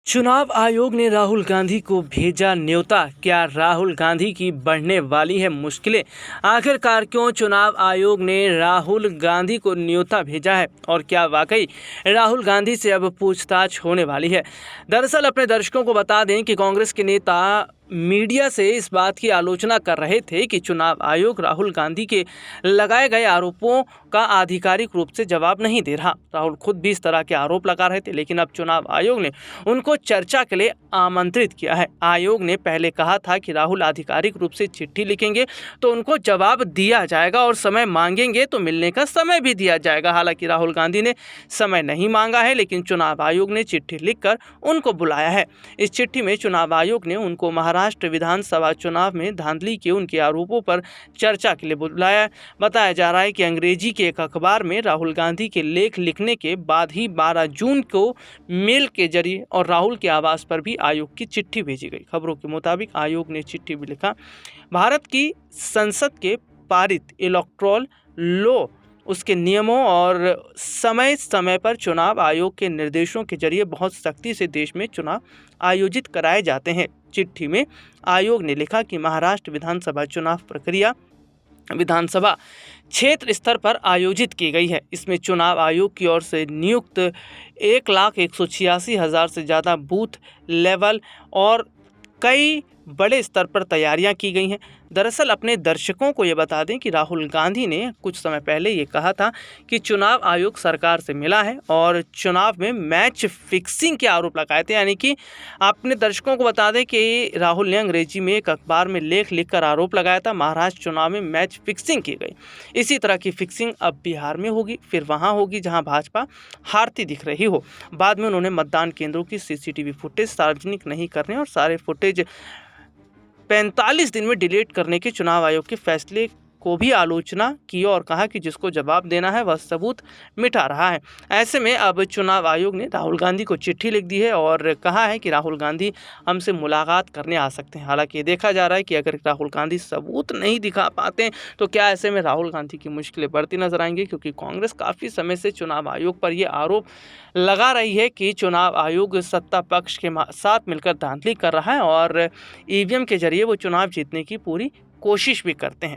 चुनाव आयोग ने राहुल गांधी को भेजा न्योता। क्या राहुल गांधी की बढ़ने वाली है मुश्किलें? आखिरकार क्यों चुनाव आयोग ने राहुल गांधी को न्योता भेजा है और क्या वाकई राहुल गांधी से अब पूछताछ होने वाली है? दरअसल अपने दर्शकों को बता दें कि कांग्रेस के नेता मीडिया से इस बात की आलोचना कर रहे थे कि चुनाव आयोग राहुल गांधी के लगाए गए आरोपों का आधिकारिक रूप से जवाब नहीं दे रहा। राहुल खुद भी इस तरह के आरोप लगा रहे थे, लेकिन अब चुनाव आयोग ने उनको चर्चा के लिए आमंत्रित किया है। आयोग ने पहले कहा था कि राहुल आधिकारिक रूप से चिट्ठी लिखेंगे तो उनको जवाब दिया जाएगा और समय मांगेंगे तो मिलने का समय भी दिया जाएगा। हालांकि राहुल गांधी ने समय नहीं मांगा है, लेकिन चुनाव आयोग ने चिट्ठी लिखकर उनको बुलाया है। इस चिट्ठी में चुनाव आयोग ने उनको महाराष्ट्र विधानसभा चुनाव में धांधली के उनके आरोपों पर चर्चा के लिए बुलाया। बताया जा रहा है कि अंग्रेजी के एक अखबार में राहुल गांधी के लेख लिखने के बाद ही 12 जून को मेल के जरिए और राहुल के आवास पर भी आयोग की चिट्ठी भेजी गई। खबरों के मुताबिक आयोग ने चिट्ठी भी लिखा, भारत की संसद के पारित इलेक्टोरल लॉ, उसके नियमों और समय समय पर चुनाव आयोग के निर्देशों के जरिए बहुत सख्ती से देश में चुनाव आयोजित कराए जाते हैं। चिट्ठी में आयोग ने लिखा कि महाराष्ट्र विधानसभा चुनाव प्रक्रिया विधानसभा क्षेत्र स्तर पर आयोजित की गई है। इसमें चुनाव आयोग की ओर से नियुक्त 1,186,000 से ज़्यादा बूथ लेवल और कई बड़े स्तर पर तैयारियां की गई हैं। दरअसल अपने दर्शकों को ये बता दें कि राहुल गांधी ने कुछ समय पहले ये कहा था कि चुनाव आयोग सरकार से मिला है और चुनाव में मैच फिक्सिंग के आरोप लगाए थे। यानी कि अपने दर्शकों को बता दें कि राहुल ने अंग्रेजी में एक अखबार में लेख लिखकर आरोप लगाया था, महाराष्ट्र चुनाव में मैच फिक्सिंग की गई। इसी तरह की फिक्सिंग अब बिहार में होगी, फिर वहाँ होगी जहाँ भाजपा हारती दिख रही हो। बाद में उन्होंने मतदान केंद्रों की CCTV फुटेज सार्वजनिक नहीं करने और सारे फुटेज 45 दिन में डिलीट करने के चुनाव आयोग के फैसले को भी आलोचना की और कहा कि जिसको जवाब देना है वह सबूत मिटा रहा है। ऐसे में अब चुनाव आयोग ने राहुल गांधी को चिट्ठी लिख दी है और कहा है कि राहुल गांधी हमसे मुलाकात करने आ सकते हैं। हालांकि ये देखा जा रहा है कि अगर राहुल गांधी सबूत नहीं दिखा पाते तो क्या ऐसे में राहुल गांधी की मुश्किलें बढ़ती नजर आएंगी, क्योंकि कांग्रेस काफ़ी समय से चुनाव आयोग पर यह आरोप लगा रही है कि चुनाव आयोग सत्ता पक्ष के साथ मिलकर धांधली कर रहा है और EVM के जरिए वो चुनाव जीतने की पूरी कोशिश भी करते हैं।